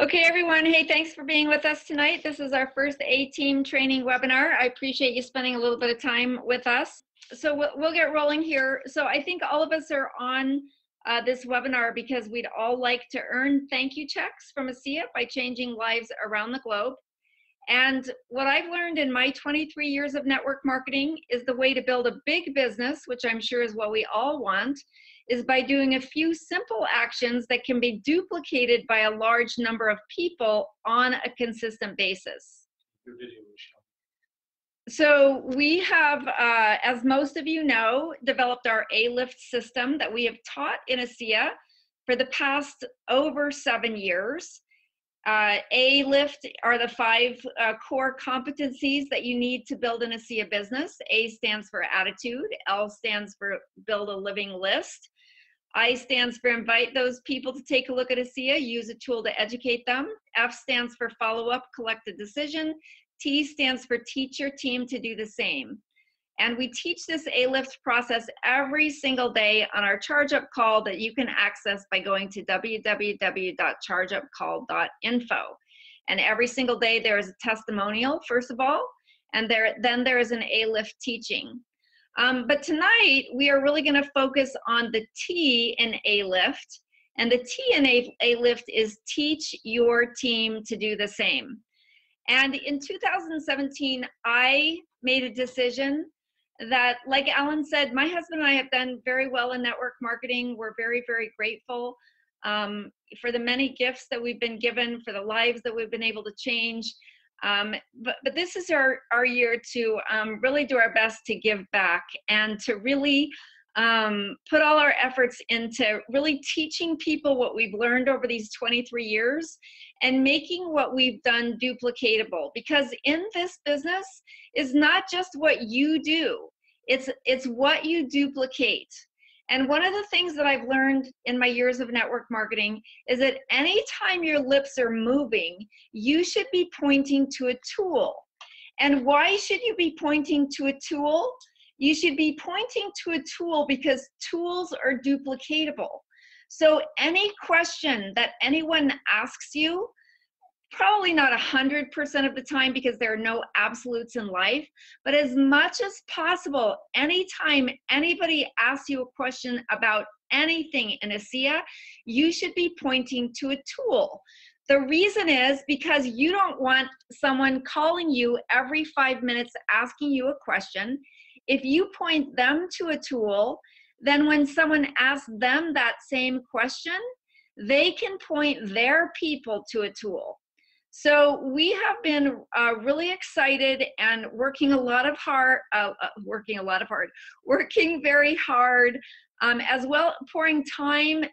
Okay, everyone. Hey, thanks for being with us tonight. This is our first ATEAM training webinar. I appreciate you spending a little bit of time with us. So we'll get rolling here. So I think all of us are on this webinar because we'd all like to earn thank you checks from ASEA by changing lives around the globe. And what I've learned in my 23 years of network marketing is the way to build a big business, which I'm sure is what we all want, is by doing a few simple actions that can be duplicated by a large number of people on a consistent basis. So we have, as most of you know, developed our A-Lift system that we have taught in ASEA for the past over 7 years. A-Lift are the 5 core competencies that you need to build an ASEA business. A stands for attitude, L stands for build a living list, I stands for invite those people to take a look at ASEA, use a tool to educate them, F stands for follow up, collect a decision, T stands for teach your team to do the same. And we teach this A-Lift process every single day on our Charge Up Call that you can access by going to www.chargeupcall.info. And every single day there is a testimonial, first of all, and then there is an A-Lift teaching. But tonight we are really going to focus on the T in A-Lift. And the T in A-Lift is teach your team to do the same. And in 2017, I made a decision that, like Alan said, my husband and I have done very well in network marketing. We're very, very grateful for the many gifts that we've been given, for the lives that we've been able to change. But this is our year to really do our best to give back and to really put all our efforts into really teaching people what we've learned over these 23 years and making what we've done duplicatable. Because in this business is not just what you do, it's what you duplicate. And one of the things that I've learned in my years of network marketing is that anytime your lips are moving, you should be pointing to a tool. And why should you be pointing to a tool? You should be pointing to a tool because tools are duplicatable. So any question that anyone asks you, probably not 100% of the time because there are no absolutes in life, but as much as possible, anytime anybody asks you a question about anything in ASEA, you should be pointing to a tool. The reason is because you don't want someone calling you every 5 minutes asking you a question. If you point them to a tool, then when someone asks them that same question, they can point their people to a tool. So we have been really excited and working very hard, as well, pouring time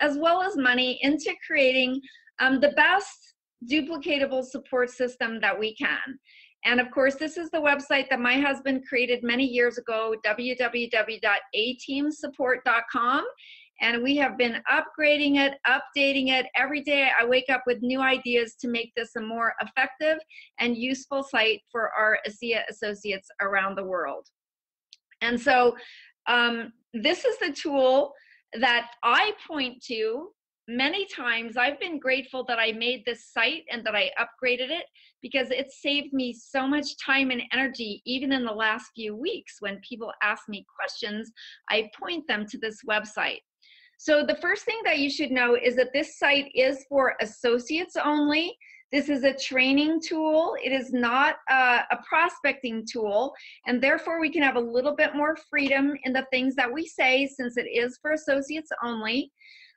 as well as money into creating the best duplicatable support system that we can. And of course, this is the website that my husband created many years ago, www.ateamsupport.com. And we have been upgrading it, updating it. Every day I wake up with new ideas to make this a more effective and useful site for our ASEA associates around the world. And so this is the tool that I point to many times. I've been grateful that I made this site and that I upgraded it because it saved me so much time and energy, even in the last few weeks. When people ask me questions, I point them to this website. So the first thing that you should know is that this site is for associates only. This is a training tool. It is not a prospecting tool, and therefore we can have a little bit more freedom in the things that we say since it is for associates only.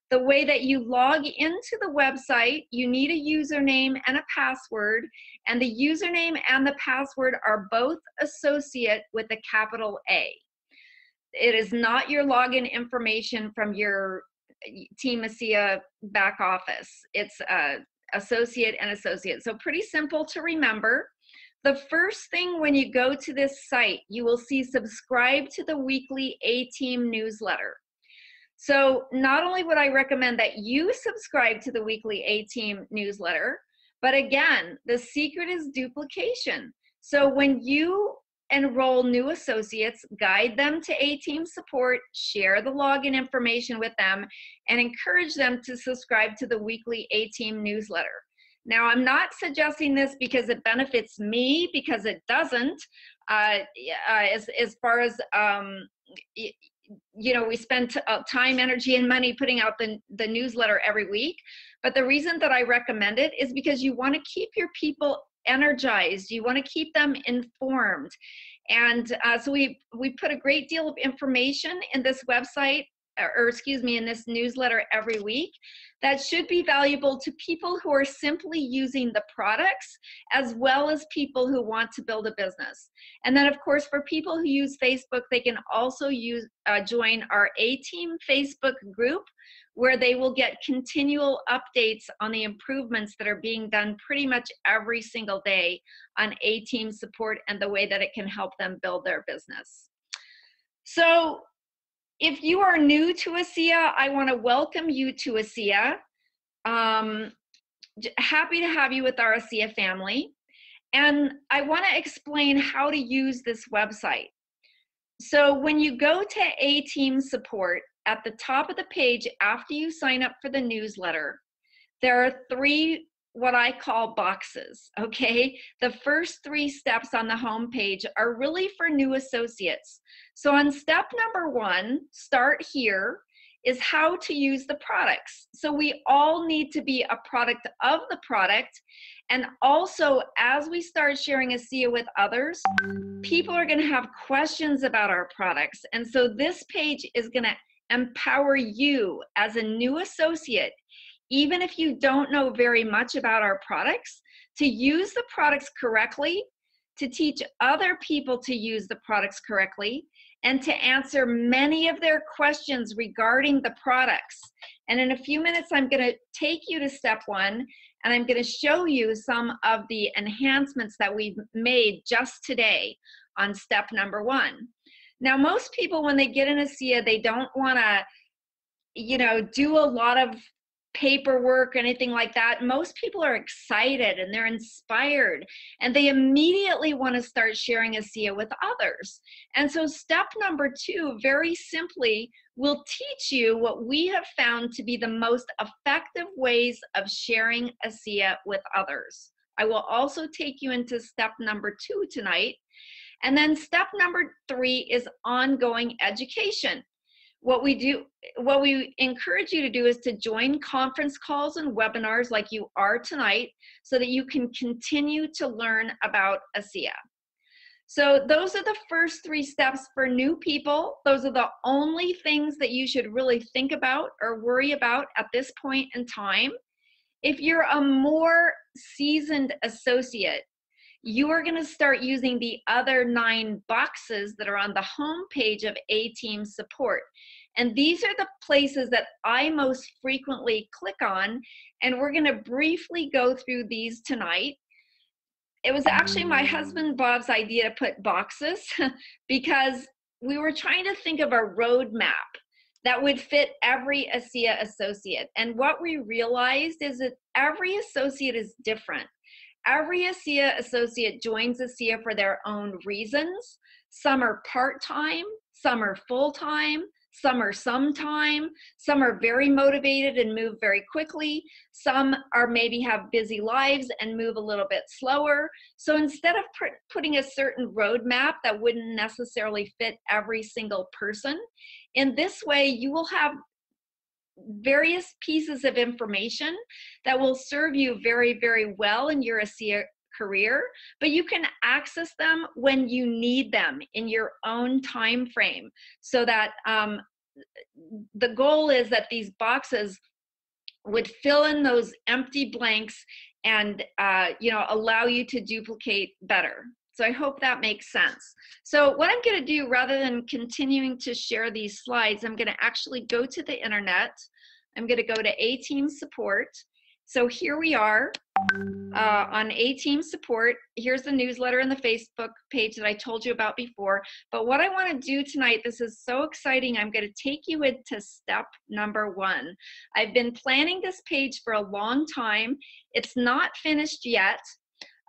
The way that you log into the website, you need a username and a password, and the username and the password are both associate with a capital A. It is not your login information from your Team ASEA back office. It's associate and associate. So pretty simple to remember. The first thing when you go to this site, you will see subscribe to the weekly ATEAM newsletter. So not only would I recommend that you subscribe to the weekly ATEAM newsletter, but again, the secret is duplication. So when you enroll new associates, guide them to ATEAM support, share the login information with them, and encourage them to subscribe to the weekly ATEAM newsletter. Now, I'm not suggesting this because it benefits me, because it doesn't. As far as, you know, we spend time, energy, and money putting out the newsletter every week. But the reason that I recommend it is because you want to keep your people energized. You want to keep them informed. And so we put a great deal of information in this website, or excuse me, in this newsletter every week that should be valuable to people who are simply using the products, as well as people who want to build a business. And then, of course, for people who use Facebook, they can also join our ATEAM Facebook group, where they will get continual updates on the improvements that are being done pretty much every single day on ATEAM support and the way that it can help them build their business. So if you are new to ASEA, I want to welcome you to ASEA. Happy to have you with our ASEA family. And I want to explain how to use this website. So when you go to ATEAM support, at the top of the page, after you sign up for the newsletter, there are 3 what I call boxes, okay? The first 3 steps on the home page are really for new associates. So on step number 1, start here, is how to use the products. So we all need to be a product of the product. And also, as we start sharing ASEA with others, people are gonna have questions about our products. And so this page is gonna empower you as a new associate, even if you don't know very much about our products, to use the products correctly, to teach other people to use the products correctly, and to answer many of their questions regarding the products. And in a few minutes, I'm going to take you to step 1, and I'm going to show you some of the enhancements that we've made just today on step number 1. Now, most people, when they get in ASEA, they don't want to, you know, do a lot of paperwork or anything like that. Most people are excited and they're inspired, and they immediately want to start sharing ASEA with others. And so step number 2, very simply, will teach you what we have found to be the most effective ways of sharing ASEA with others. I will also take you into step number 2 tonight. And then step number 3 is ongoing education. What we encourage you to do is to join conference calls and webinars like you are tonight, so that you can continue to learn about ASEA. So those are the first 3 steps for new people. Those are the only things that you should really think about or worry about at this point in time. If you're a more seasoned associate, you are going to start using the other 9 boxes that are on the home page of ATEAM support. And these are the places that I most frequently click on, and we're going to briefly go through these tonight. It was actually my husband Bob's idea to put boxes because we were trying to think of a roadmap that would fit every ASEA associate. And what we realized is that every associate is different. Every ASEA associate joins ASEA for their own reasons. Some are part-time, some are full-time, some are sometime, some are very motivated and move very quickly, some are maybe have busy lives and move a little bit slower. So instead of putting a certain roadmap that wouldn't necessarily fit every single person, in this way you will have various pieces of information that will serve you very, very well in your ASEA career, but you can access them when you need them in your own time frame, so that the goal is that these boxes would fill in those empty blanks and you know, allow you to duplicate better. So I hope that makes sense. So what I'm going to do, rather than continuing to share these slides, I'm going to actually go to the internet. I'm going to go to ATEAM support. So here we are on ATEAM support. Here's the newsletter and the Facebook page that I told you about before. But what I want to do tonight, this is so exciting, I'm going to take you into step number 1. I've been planning this page for a long time. It's not finished yet.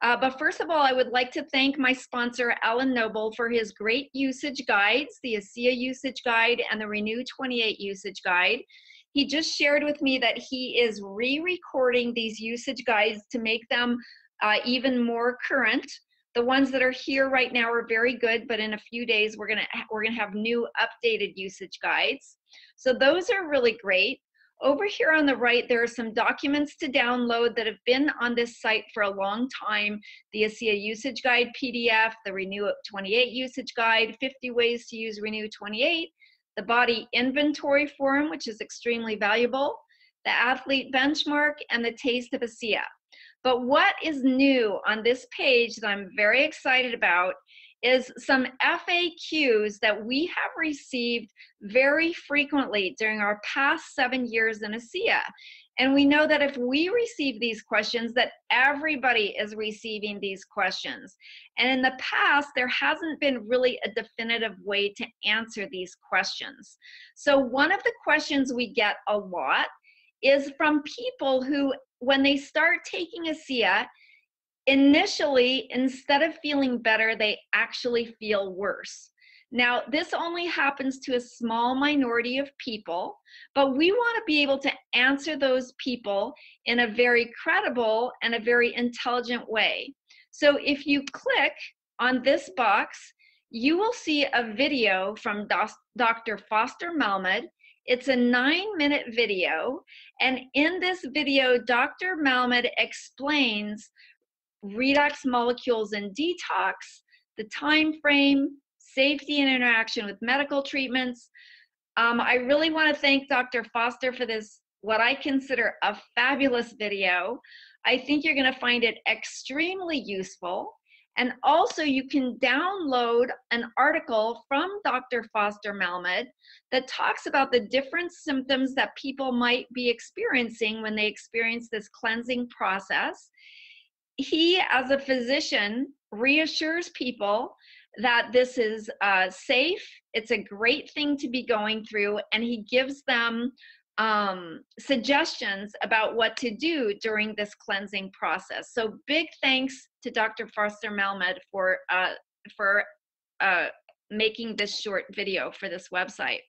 But first of all, I would like to thank my sponsor, Alan Noble, for his great usage guides, the ASEA usage guide and the Renew 28 usage guide. he just shared with me that he is re-recording these usage guides to make them even more current. The ones that are here right now are very good, but in a few days we're gonna have new updated usage guides. So those are really great. Over here on the right, there are some documents to download that have been on this site for a long time. The ASEA Usage Guide PDF, the Renew 28 Usage Guide, 50 Ways to Use Renew 28, the Body Inventory Forum, which is extremely valuable, the Athlete Benchmark, and the Taste of ASEA. But what is new on this page that I'm very excited about is some FAQs that we have received very frequently during our past 7 years in ASEA. And we know that if we receive these questions, that everybody is receiving these questions. And in the past, there hasn't been really a definitive way to answer these questions. So one of the questions we get a lot is from people who, when they start taking ASEA, initially, instead of feeling better, they actually feel worse. Now, this only happens to a small minority of people, but we want to be able to answer those people in a very credible and a very intelligent way. So if you click on this box, you will see a video from Dr. Foster Malmed. It's a 9-minute video, and in this video, Dr. Malmed explains redox molecules in detox, the time frame, safety and interaction with medical treatments. I really want to thank Dr. Foster for this, what I consider a fabulous video. I think you're going to find it extremely useful. And also you can download an article from Dr. Foster Malmed that talks about the different symptoms that people might be experiencing when they experience this cleansing process. He, as a physician, reassures people that this is safe, it's a great thing to be going through, and he gives them suggestions about what to do during this cleansing process. So big thanks to Dr. Foster Malmed for making this short video for this website.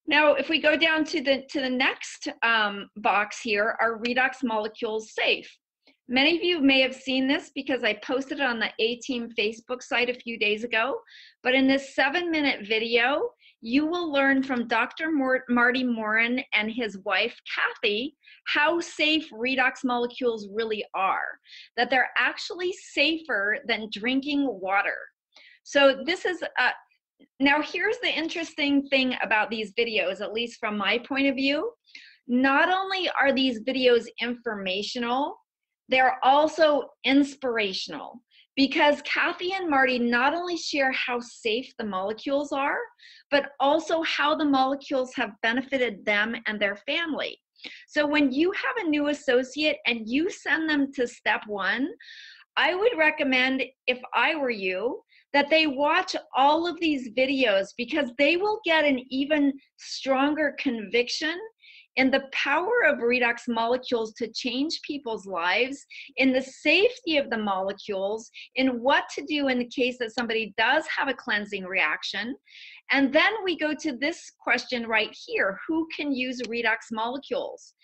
Now, if we go down to the next box here, are redox molecules safe? Many of you may have seen this because I posted it on the ATEAM Facebook site a few days ago, but in this 7-minute video, you will learn from Dr. Marty Morin and his wife, Kathy, how safe redox molecules really are, that they're actually safer than drinking water. So this is, now here's the interesting thing about these videos, at least from my point of view. Not only are these videos informational, they're also inspirational, because Kathy and Marty not only share how safe the molecules are, but also how the molecules have benefited them and their family. So when you have a new associate and you send them to step 1, I would recommend, if I were you, that they watch all of these videos, because they will get an even stronger conviction in the power of redox molecules to change people's lives, in the safety of the molecules, in what to do in the case that somebody does have a cleansing reaction. And then we go to this question right here: who can use redox molecules?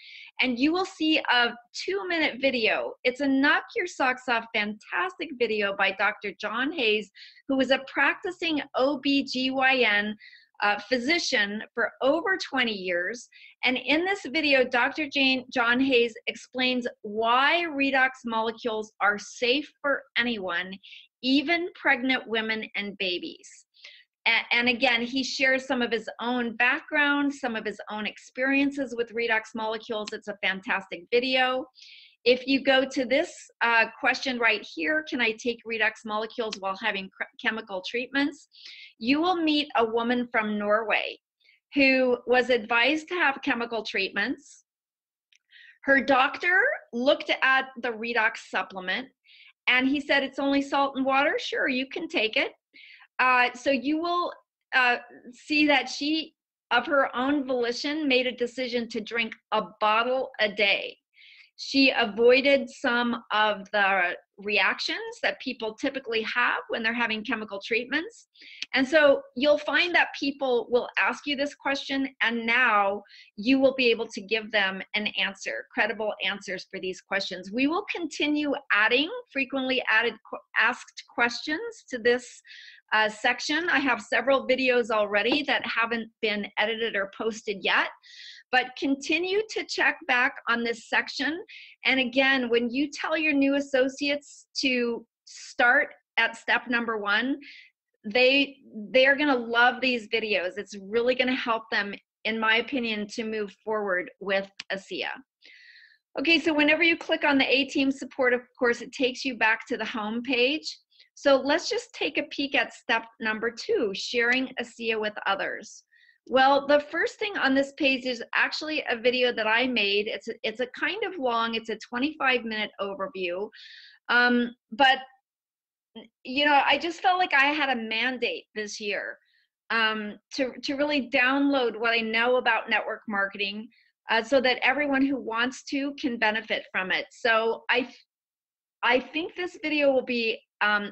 And you will see a 2-minute video. It's a knock your socks off fantastic video by Dr. John Hayes, who is a practicing OBGYN physician for over 20 years. And in this video, Dr. John Hayes explains why redox molecules are safe for anyone, even pregnant women and babies. And again, he shares some of his own background, some of his own experiences with redox molecules. It's a fantastic video. If you go to this question right here, can I take redox molecules while having chemical treatments? You will meet a woman from Norway who was advised to have chemical treatments. Her doctor looked at the redox supplement and he said, it's only salt and water. Sure, you can take it. So you will see that she, of her own volition, made a decision to drink a bottle a day. She avoided some of the reactions that people typically have when they're having chemical treatments. And so you'll find that people will ask you this question, and now you will be able to give them an answer, credible answers for these questions. We will continue adding frequently asked questions to this section. I have several videos already that haven't been edited or posted yet, but continue to check back on this section. And again, when you tell your new associates to start at step number 1, they are going to love these videos. It's really going to help them, in my opinion, to move forward with ASEA. Okay, so whenever you click on the ATEAM support, of course, it takes you back to the home page. So let's just take a peek at step number 2, sharing ASEA with others. Well, the first thing on this page is actually a video that I made. It's a kind of long, it's a 25-minute overview. But, you know, I just felt like I had a mandate this year to really download what I know about network marketing so that everyone who wants to can benefit from it. So I think this video will be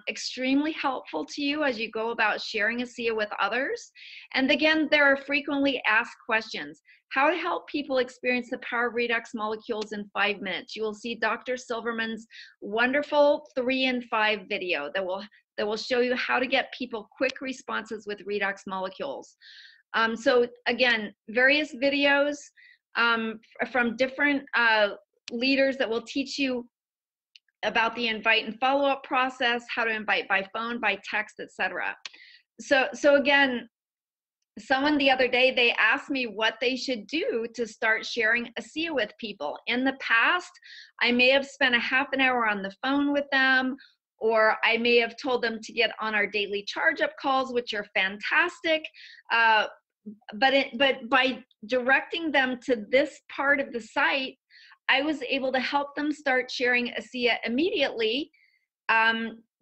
extremely helpful to you as you go about sharing ASEA with others. And again, there are frequently asked questions. How to help people experience the power of redox molecules in 5 minutes. You will see Dr. Silverman's wonderful 3 and 5 video that will show you how to get people quick responses with redox molecules. So again, various videos from different leaders that will teach you about the invite and follow-up process, how to invite by phone, by text, etc. So again, someone the other day, they asked me what they should do to start sharing ASEA with people. In the past, I may have spent a half an hour on the phone with them, or I may have told them to get on our daily charge-up calls, which are fantastic. But by directing them to this part of the site, I was able to help them start sharing ASEA immediately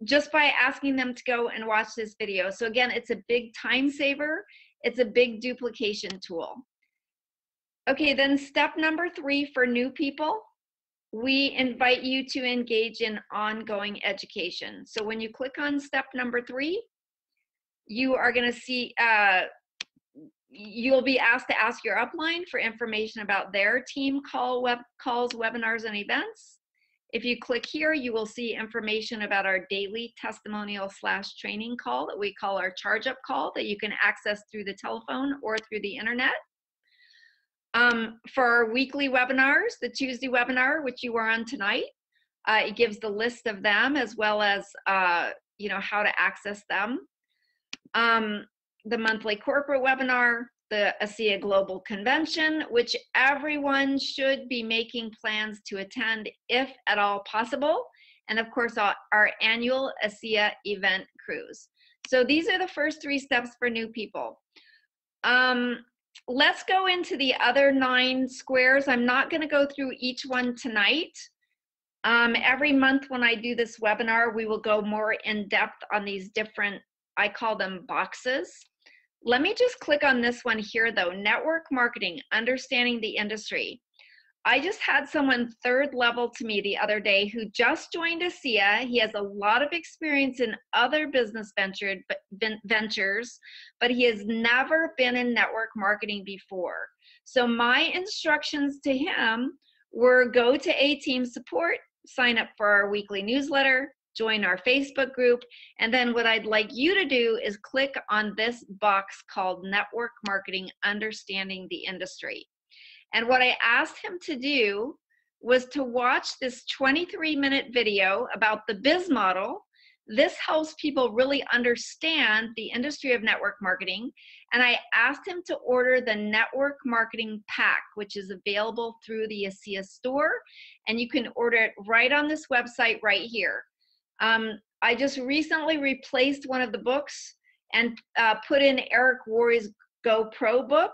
just by asking them to go and watch this video. So again, it's a big time saver. It's a big duplication tool. Okay, then step number 3 for new people, we invite you to engage in ongoing education. So when you click on step number 3, you are going to see you'll be asked to ask your upline for information about their team calls, webinars, and events. If you click here, you will see information about our daily testimonial/training call that we call our charge up call that you can access through the telephone or through the internet. For our weekly webinars, the Tuesday webinar, which you are on tonight, it gives the list of them as well as you know, how to access them. The monthly corporate webinar, the ASEA Global Convention, which everyone should be making plans to attend if at all possible, and of course our annual ASEA event cruise. So these are the first 3 steps for new people. Let's go into the other 9 squares. I'm not going to go through each one tonight. Every month when I do this webinar, we will go more in depth on these different, I call them boxes. Let me just click on this one here though, network marketing, understanding the industry. I just had someone 3rd level to me the other day who just joined ASEA. He has a lot of experience in other business ventures, but he has never been in network marketing before. So my instructions to him were go to ATEAM support, sign up for our weekly newsletter, join our Facebook group, and then what I'd like you to do is click on this box called Network Marketing, Understanding the Industry. And what I asked him to do was to watch this 23-minute video about the biz model. This helps people really understand the industry of network marketing. And I asked him to order the network marketing pack, which is available through the ASEA store. And you can order it right on this website right here. I just recently replaced one of the books and put in Eric Worre's Go Pro book.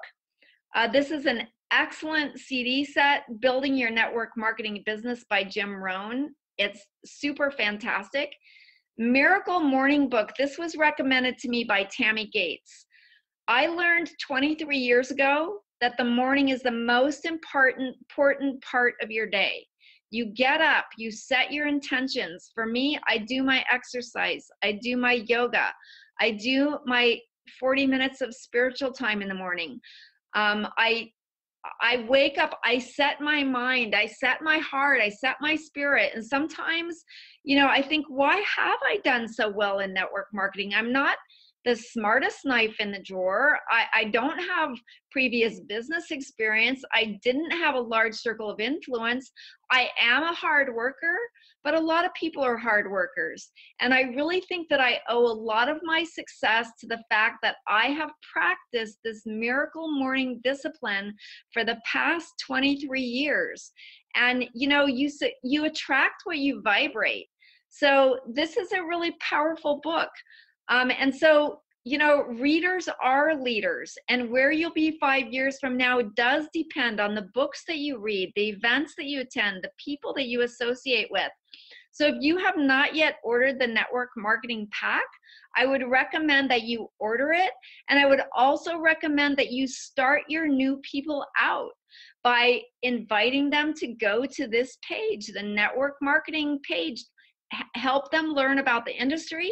This is an excellent CD set, Building Your Network Marketing Business by Jim Rohn. It's super fantastic. Miracle Morning Book. This was recommended to me by Tammy Gates. I learned 23 years ago that the morning is the most important part of your day. You get up, you set your intentions. For me, I do my exercise, I do my yoga, I do my 40 minutes of spiritual time in the morning. I wake up, I set my mind, I set my heart, I set my spirit. And sometimes, I think, why have I done so well in network marketing? I'm not the smartest knife in the drawer. I don't have previous business experience. I didn't have a large circle of influence. I am a hard worker, but a lot of people are hard workers. And I really think that I owe a lot of my success to the fact that I have practiced this miracle morning discipline for the past 23 years. And you attract what you vibrate. So this is a really powerful book. And so, readers are leaders, and where you'll be 5 years from now does depend on the books that you read, the events that you attend, the people that you associate with. So if you have not yet ordered the Network Marketing Pack, I would recommend that you order it. And I would also recommend that you start your new people out by inviting them to go to this page, the Network Marketing page. Help them learn about the industry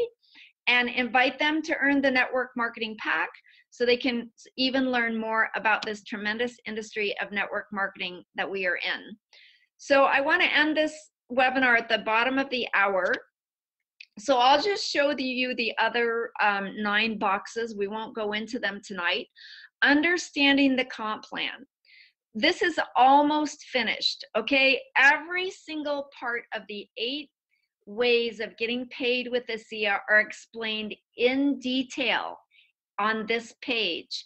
and invite them to earn the Network Marketing Pack so they can even learn more about this tremendous industry of network marketing that we are in. So I want to end this webinar at the bottom of the hour. So I'll just show you the other 9 boxes. We won't go into them tonight. Understanding the comp plan. This is almost finished, okay? Every single part of the 8 ways of getting paid with ATEAM are explained in detail on this page.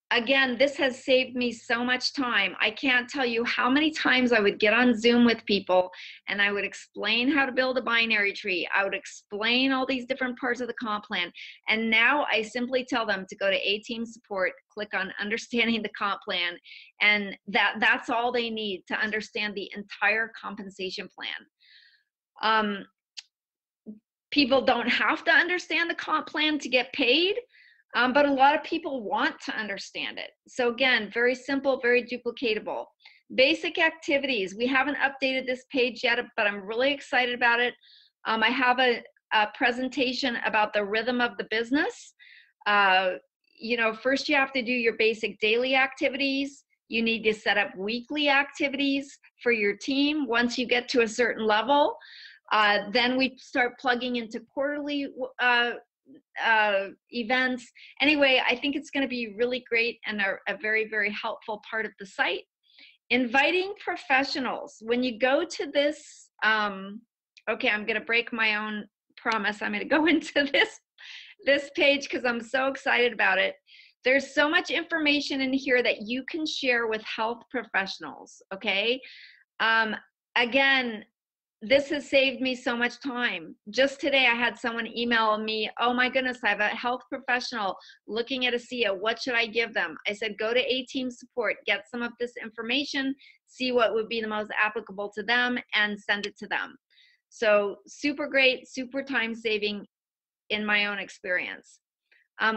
Again, this has saved me so much time. I can't tell you how many times I would get on Zoom with people and I would explain how to build a binary tree. I would explain all these different parts of the comp plan. And now I simply tell them to go to ATEAM support, click on understanding the comp plan, and that's all they need to understand the entire compensation plan. People don't have to understand the comp plan to get paid, but a lot of people want to understand it. So again, very simple, very duplicatable. Basic activities. We haven't updated this page yet, but I'm really excited about it. I have a presentation about the rhythm of the business. First you have to do your basic daily activities. You need to set up weekly activities for your team once you get to a certain level. Then we start plugging into quarterly events. Anyway, I think it's going to be really great and a very, very helpful part of the site. Inviting professionals. When you go to this, okay, I'm going to break my own promise. I'm going to go into this page because I'm so excited about it. There's so much information in here that you can share with health professionals, okay? Again, this has saved me so much time. Just today, I had someone email me, oh my goodness, I have a health professional looking at ATEAM. What should I give them? I said, go to ATEAM support, get some of this information, see what would be the most applicable to them, and send it to them. So super great, super time saving in my own experience.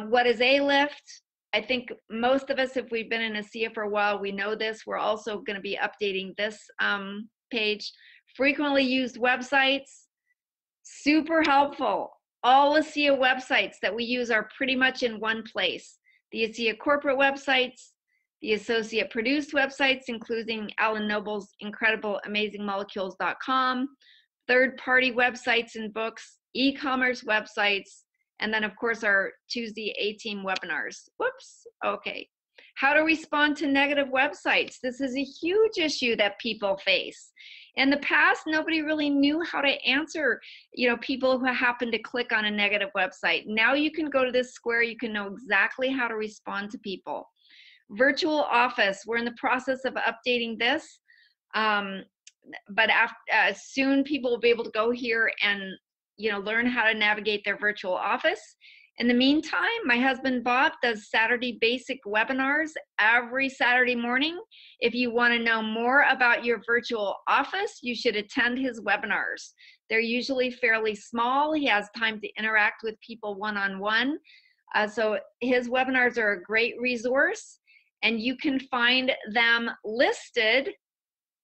What is A-Lift? I think most of us, if we've been in ATEAM for a while, we know this. We're also going to be updating this page. Frequently used websites, super helpful. All ATEAM websites that we use are pretty much in one place. The ATEAM corporate websites, the associate produced websites, including Alan Noble's incredible amazingmolecules.com, third-party websites and books, e-commerce websites, and then of course our Tuesday ATEAM webinars. Whoops, okay. How to respond to negative websites. This is a huge issue that people face. In the past, nobody really knew how to answer, people who happen to click on a negative website. Now you can go to this square, you can know exactly how to respond to people. Virtual office, we're in the process of updating this, but soon people will be able to go here and learn how to navigate their virtual office. In the meantime, my husband Bob does Saturday basic webinars every Saturday morning. If you want to know more about your virtual office, you should attend his webinars. They're usually fairly small. He has time to interact with people one-on-one. So his webinars are a great resource, and you can find them listed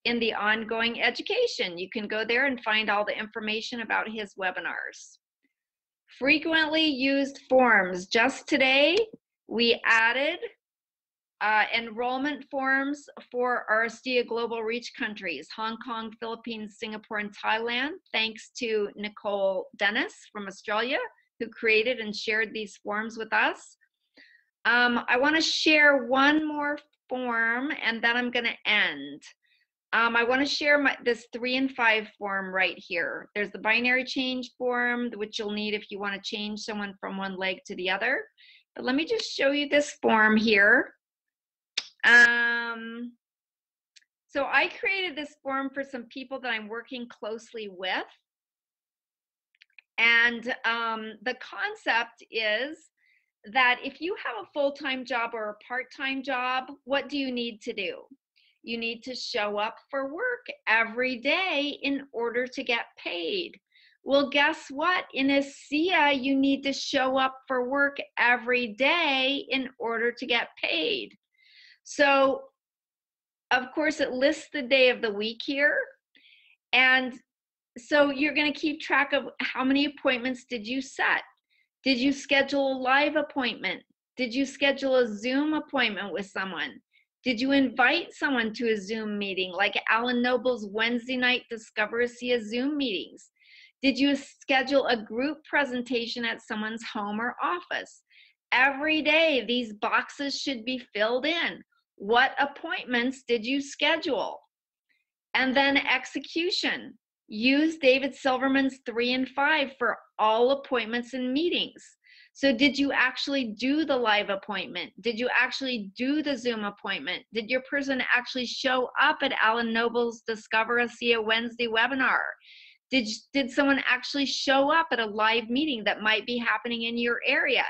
in the ongoing education. You can go there and find all the information about his webinars. Frequently used forms. Just today, we added enrollment forms for our ASTIA Global Reach countries, Hong Kong, Philippines, Singapore, and Thailand, thanks to Nicole Dennis from Australia, who created and shared these forms with us. I want to share one more form, and then I'm going to end. I want to share this 3 and 5 form right here. There's the binary change form, which you'll need if you want to change someone from one leg to the other. But let me just show you this form here. So I created this form for some people that I'm working closely with. And the concept is that if you have a full-time job or a part-time job, what do you need to do? You need to show up for work every day in order to get paid. Well, guess what? In ASEA, you need to show up for work every day in order to get paid. So, of course, it lists the day of the week here. And so you're going to keep track of how many appointments did you set? Did you schedule a live appointment? Did you schedule a Zoom appointment with someone? Did you invite someone to a Zoom meeting, like Alan Noble's Wednesday night Discover ASEA Zoom meetings? Did you schedule a group presentation at someone's home or office? Every day, these boxes should be filled in. What appointments did you schedule? And then execution. Use David Silverman's 3 and 5 for all appointments and meetings. So did you actually do the live appointment? Did you actually do the Zoom appointment? Did your person actually show up at Alan Noble's Discover ASEA Wednesday webinar? Did someone actually show up at a live meeting that might be happening in your area?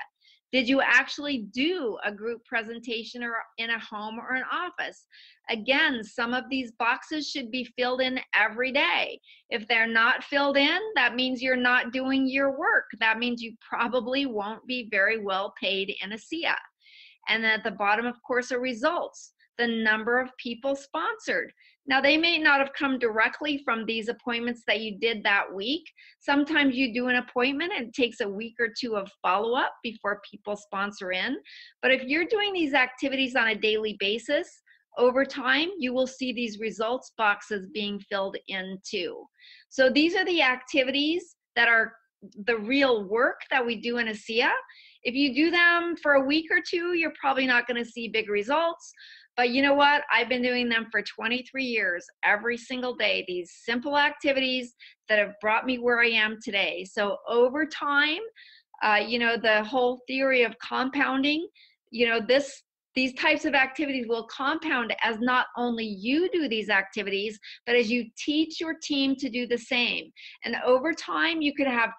Did you actually do a group presentation or in a home or an office? Again, some of these boxes should be filled in every day. If they're not filled in, that means you're not doing your work. That means you probably won't be very well paid in ASEA. And then at the bottom, of course, are results, the number of people sponsored. Now, they may not have come directly from these appointments that you did that week. Sometimes you do an appointment and it takes a week or two of follow-up before people sponsor in. But if you're doing these activities on a daily basis, over time, you will see these results boxes being filled in too. So these are the activities that are the real work that we do in ASEA. If you do them for a week or two, you're probably not going to see big results. But you know what? I've been doing them for 23 years, every single day, these simple activities that have brought me where I am today. So over time, you know, the whole theory of compounding, you know, these types of activities will compound as not only you do these activities, but as you teach your team to do the same. And over time, you could have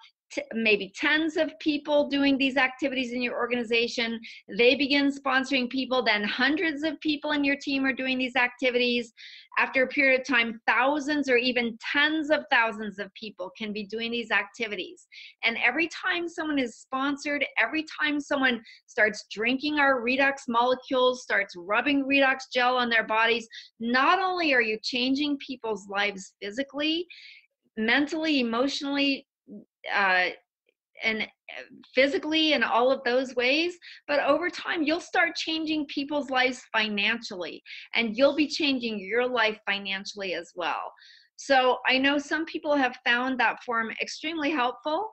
maybe tens of people doing these activities in your organization. They begin sponsoring people, then hundreds of people in your team are doing these activities. After a period of time, thousands or even tens of thousands of people can be doing these activities. And every time someone is sponsored, every time someone starts drinking our Redox molecules, starts rubbing Redox gel on their bodies, not only are you changing people's lives physically, mentally, emotionally, and physically and all of those ways, but over time you'll start changing people's lives financially, and you'll be changing your life financially as well. So I know some people have found that form extremely helpful.